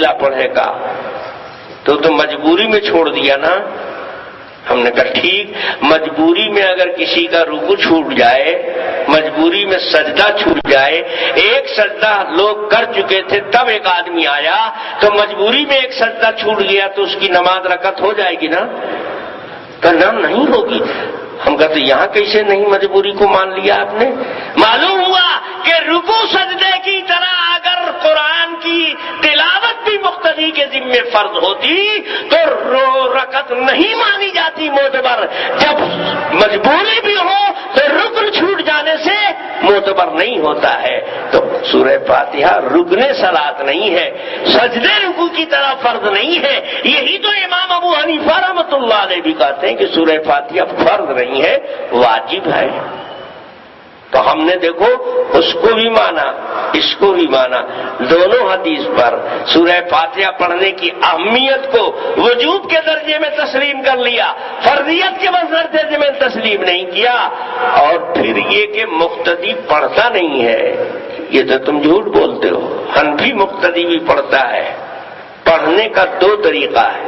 اکیلا پڑھے گا تو مجبوری میں چھوڑ دیا نا. ہم نے کہا ٹھیک، مجبوری میں اگر کسی کا رکوع چھوٹ جائے، مجبوری میں سجدہ چھوٹ جائے، ایک سجدہ لوگ کر چکے تھے تب ایک آدمی آیا تو مجبوری میں ایک سجدہ چھوٹ گیا تو اس کی نماز رکعت ہو جائے گی نا؟ تو نہیں ہوگی. ہم کہتے یہاں کیسے نہیں مجبوری کو مان لیا آپ نے؟ معلوم ہوا کہ رکوع سجدے کی طرح اگر قرآن کی تلاوت بھی مقتدی کے ذمے فرض ہوتی تو رکعت نہیں مانی جاتی معتبر. جب مجبوری بھی ہو تو رکن چھوٹ جانے سے معتبر نہیں ہوتا ہے. تو سورہ فاتحہ رکن صلاۃ نہیں ہے، سجدے رکوع کی طرح فرض نہیں ہے. یہی تو امام ابو حنیفہ رحمۃ اللہ علیہ بھی کہتے ہیں کہ سورہ فاتحہ فرض نہیں ہے، واجب ہے. تو ہم نے دیکھو اس کو بھی مانا، اس کو بھی مانا. دونوں حدیث پر سورہ فاتحہ پڑھنے کی اہمیت کو وجوب کے درجے میں تسلیم کر لیا، فرضیت کے درجے میں تسلیم نہیں کیا. اور پھر یہ کہ مقتدی پڑھتا نہیں ہے، یہ تو تم جھوٹ بولتے ہو. حنفی مقتدی بھی پڑھتا ہے. پڑھنے کا دو طریقہ ہے،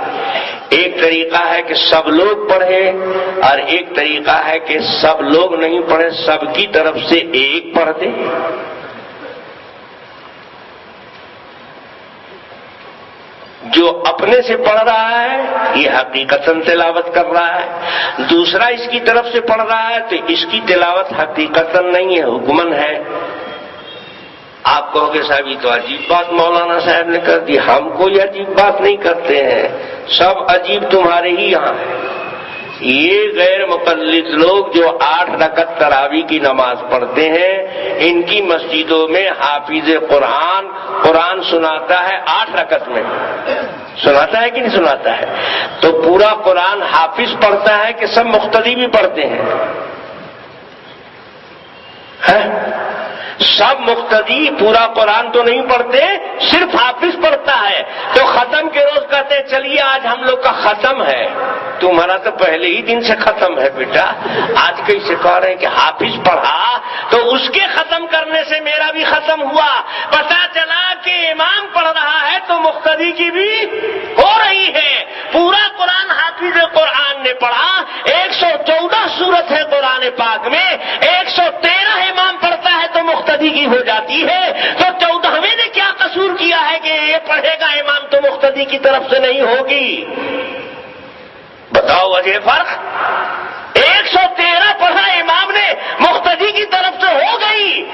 ایک طریقہ ہے کہ سب لوگ پڑھیں اور ایک طریقہ ہے کہ سب لوگ نہیں پڑھیں، سب کی طرف سے ایک پڑھ دیں. جو اپنے سے پڑھ رہا ہے یہ حقیقتاً تلاوت کر رہا ہے، دوسرا اس کی طرف سے پڑھ رہا ہے تو اس کی تلاوت حقیقتاً نہیں ہے، حکماً ہے. آپ کہو گے صاحب یہ تو عجیب بات مولانا صاحب نے کر دی. ہم کوئی عجیب بات نہیں کرتے ہیں، سب عجیب تمہارے ہی یہاں ہے. یہ غیر مقلد لوگ جو 8 رکعت تراویح کی نماز پڑھتے ہیں، ان کی مسجدوں میں حافظ قرآن سناتا ہے 8 رکعت میں. سناتا ہے کہ نہیں سناتا ہے؟ تو پورا قرآن حافظ پڑھتا ہے کہ سب مقتدی بھی پڑھتے ہیں؟ سب مقتدی پورا قرآن تو نہیں پڑھتے، صرف حافظ پڑھتا ہے. تو ختم کے روز کہتے ہیں چلیے آج ہم لوگ کا ختم ہے. تمہارا تو پہلے ہی دن سے ختم ہے بیٹا، آج کیسے کہہ رہے ہیں کہ حافظ پڑھا تو اس کے ختم کرنے سے میرا بھی ختم ہوا. پتہ چلا کہ امام پڑھ رہا ہے تو مقتدی کی بھی ہو رہی ہے. پورا قرآن حافظ قرآن نے پڑھا، 114 سورت ہے قرآن پاک میں، 113 امام پڑھتا ہے تو مقتدی کی ہو جاتی ہے. تو 14ویں نے کیا قصور کیا ہے کہ یہ پڑھے گا امام تو مقتدی کی طرف سے نہیں ہوگی؟ بتاؤ وجہ فرق. 113 پڑھا امام نے، مقتدی کی طرف سے ہو گئی.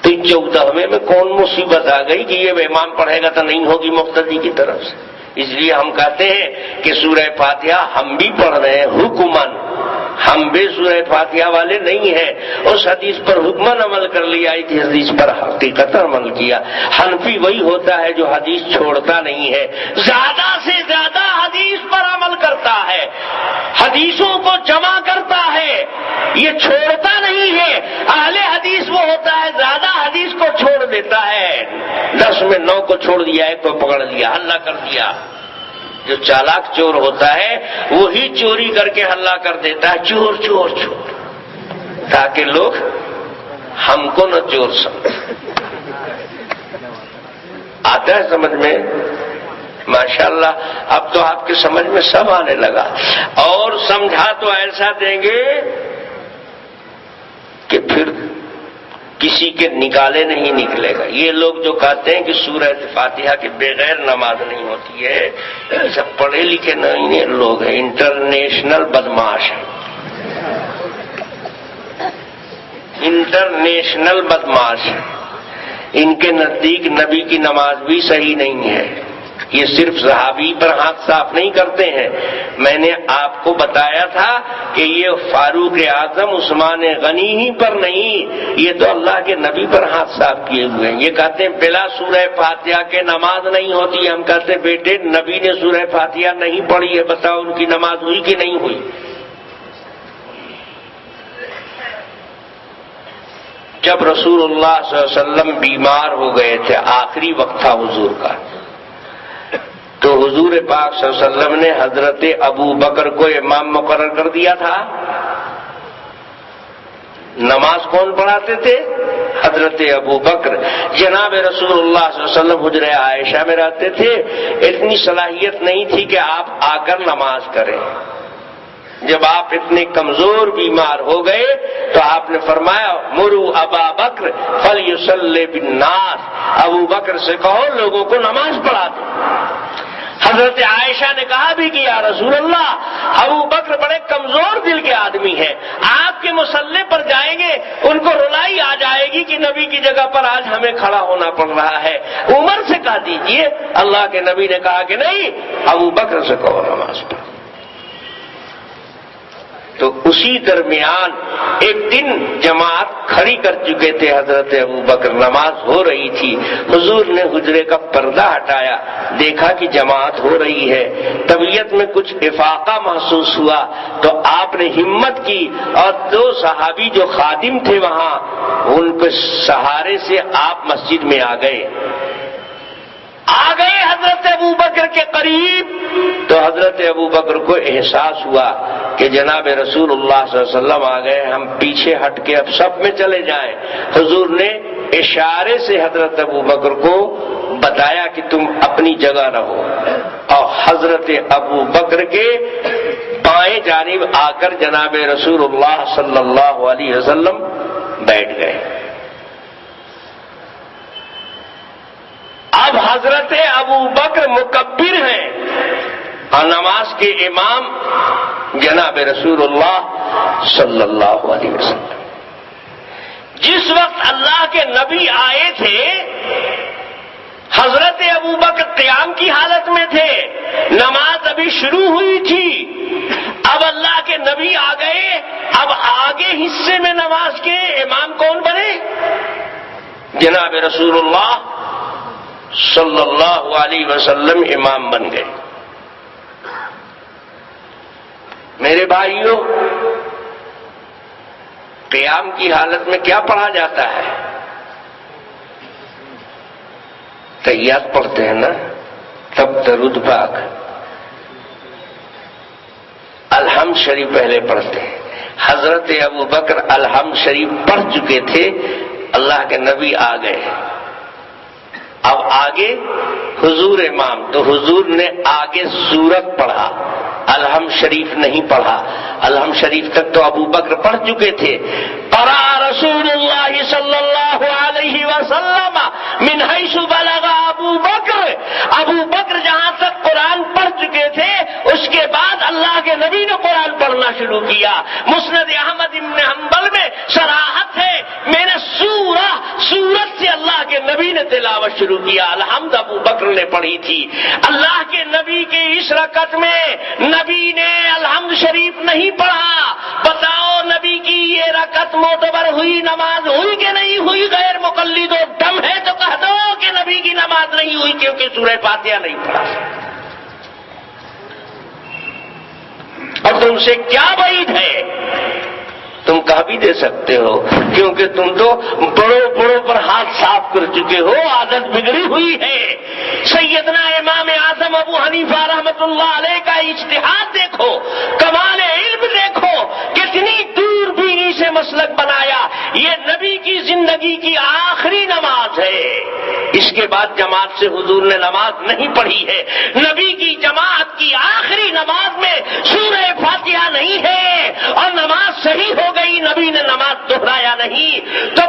تو 14ویں میں کون مصیبت آ گئی کہ یہ امام پڑھے گا تو نہیں ہوگی مقتدی کی طرف سے؟ اس لیے ہم کہتے ہیں کہ سورہ فاتحہ ہم بھی پڑھ رہے ہیں حکماً، ہم بے سورہ فاتحہ والے نہیں ہیں. اس حدیث پر حکماً عمل کر لیا، اس حدیث پر حقیقت عمل کیا. حنفی وہی ہوتا ہے جو حدیث چھوڑتا نہیں ہے، زیادہ سے زیادہ حدیث پر عمل کرتا ہے، حدیثوں کو جمع کرتا ہے، یہ چھوڑتا نہیں ہے. اہل حدیث وہ ہوتا ہے زیادہ حدیث کو چھوڑ دیتا ہے، 10 میں 9 کو چھوڑ دیا، 1 کو پکڑ لیا، حلہ کر دیا. جو چالاک چور ہوتا ہے وہی چوری کر کے حلہ کر دیتا ہے، چور چور چور، تاکہ لوگ ہم کو نہ چور سمجھیں. آتا ہے سمجھ میں؟ ماشاءاللہ اب تو آپ کے سمجھ میں سب آنے لگا. اور سمجھا تو ایسا دیں گے کہ پھر کسی کے نکالے نہیں نکلے گا. یہ لوگ جو کہتے ہیں کہ سورہ فاتحہ کے بغیر نماز نہیں ہوتی ہے، یہ سب پڑھے لکھے نہیں لوگ ہیں، انٹرنیشنل بدماش ہیں، انٹرنیشنل بدماش ہیں. ان کے نزدیک نبی کی نماز بھی صحیح نہیں ہے. یہ صرف صحابی پر ہاتھ صاف نہیں کرتے ہیں. میں نے آپ کو بتایا تھا کہ یہ فاروق اعظم عثمان غنی ہی پر نہیں، یہ تو اللہ کے نبی پر ہاتھ صاف کیے ہوئے ہیں. یہ کہتے ہیں بلا سورہ فاتحہ کے نماز نہیں ہوتی. ہم کہتے ہیں بیٹے نبی نے سورہ فاتحہ نہیں پڑھی ہے، بتاؤ ان کی نماز ہوئی کہ نہیں ہوئی؟ جب رسول اللہ صلی اللہ علیہ وسلم بیمار ہو گئے تھے، آخری وقت تھا حضور کا، تو حضور پاک صلی اللہ علیہ وسلم نے حضرت ابو بکر کو امام مقرر کر دیا تھا. نماز کون پڑھاتے تھے؟ حضرت ابو بکر جناب رسول اللہ صلی اللہ علیہ وسلم حجرہ عائشہ میں رہتے تھے، اتنی صلاحیت نہیں تھی کہ آپ آ کر نماز کریں۔ جب آپ اتنے کمزور بیمار ہو گئے تو آپ نے فرمایا مرو ابا بکر فلیصلی بالناس، ابو بکر سے کہو لوگوں کو نماز پڑھا دو۔ حضرت عائشہ نے کہا بھی کہ یا رسول اللہ ابو بکر بڑے کمزور دل کے آدمی ہیں، آپ کے مصلی پر جائیں گے ان کو رلائی آ جائے گی کہ نبی کی جگہ پر آج ہمیں کھڑا ہونا پڑ رہا ہے، عمر سے کہہ دیجئے۔ اللہ کے نبی نے کہا کہ نہیں، ابو بکر سے کہو نماز پڑھو۔ تو اسی درمیان ایک دن جماعت کھڑی کر چکے تھے حضرت ابو بکر، نماز ہو رہی تھی، حضور نے حجرے کا پردہ ہٹایا، دیکھا کہ جماعت ہو رہی ہے، طبیعت میں کچھ افاقہ محسوس ہوا تو آپ نے ہمت کی اور دو صحابی جو خادم تھے وہاں ان کے سہارے سے آپ مسجد میں آ گئے حضرت ابو بکر کے قریب۔ تو حضرت ابو بکر کو احساس ہوا کہ جناب رسول اللہ صلی اللہ علیہ وسلم آ گئے، ہم پیچھے ہٹ کے اب سب میں چلے جائیں۔ حضور نے اشارے سے حضرت ابو بکر کو بتایا کہ تم اپنی جگہ رہو، اور حضرت ابو بکر کے بائیں جانب آ کر جناب رسول اللہ صلی اللہ علیہ وسلم بیٹھ گئے۔ اب حضرت ابو بکر مکبر ہیں اور نماز کے امام جناب رسول اللہ صلی اللہ علیہ وسلم۔ جس وقت اللہ کے نبی آئے تھے حضرت ابو بکر قیام کی حالت میں تھے، نماز ابھی شروع ہوئی تھی، اب اللہ کے نبی آ گئے، اب آگے حصے میں نماز کے امام کون بنے؟ جناب رسول اللہ صلی اللہ علیہ وسلم امام بن گئے۔ میرے بھائیوں، قیام کی حالت میں کیا پڑھا جاتا ہے؟ تحیات پڑھتے ہیں نا، تب درود پاک، الحمد شریف پہلے پڑھتے ہیں۔ حضرت ابو بکر الحمد شریف پڑھ چکے تھے، اللہ کے نبی آ گئے، اب آگے حضور امام، تو حضور نے آگے سورت پڑھا، الحمد شریف نہیں پڑھا۔ الحمد شریف تک تو ابو بکر پڑھ چکے تھے۔ قرأ رسول اللہ صلی اللہ علیہ وسلم من حیث بلغ ابو بکر، ابو بکر جہاں تک قرآن پڑھ چکے تھے اس کے بعد اللہ کے نبی نے قرآن پڑھنا شروع کیا۔ مسند احمد بن حنبل میں صراحت ہے، میں نے سورت سے اللہ کے نبی نے تلاوت شروع کیا، الحمد ابو بکر نے پڑھی تھی۔ اللہ کے نبی کے اس رکعت میں نبی نے الحمد شریف نہیں پڑھا۔ بتاؤ نبی کی یہ رکعت معتبر ہوئی، نماز ہوئی کہ نہیں ہوئی؟ غیر مقلد و دم ہے تو کہہ دو کہ نبی کی نماز نہیں ہوئی کیونکہ سورہ فاتحہ نہیں پڑھا۔ اور تم سے کیا بعید ہے؟ تم کہہ بھی دے سکتے ہو کیونکہ تم تو بڑوں پر ہاتھ صاف کر چکے ہو، عادت بگڑی ہوئی ہے۔ سیدنا امام اعظم ابو حنیفہ رحمۃ اللہ علیہ کا اجتہاد دیکھو، کمال علم دیکھو، کتنی دور بینی سے مسلک بنایا۔ یہ نبی کی زندگی کی آخری نماز ہے، اس کے بعد جماعت سے حضور نے نماز نہیں پڑھی ہے۔ نبی کی جماعت کی آخری نماز میں سورہ فاتحہ نہیں ہے اور نماز صحیح ہو گئی، نبی نے نماز دہرایا نہیں، تو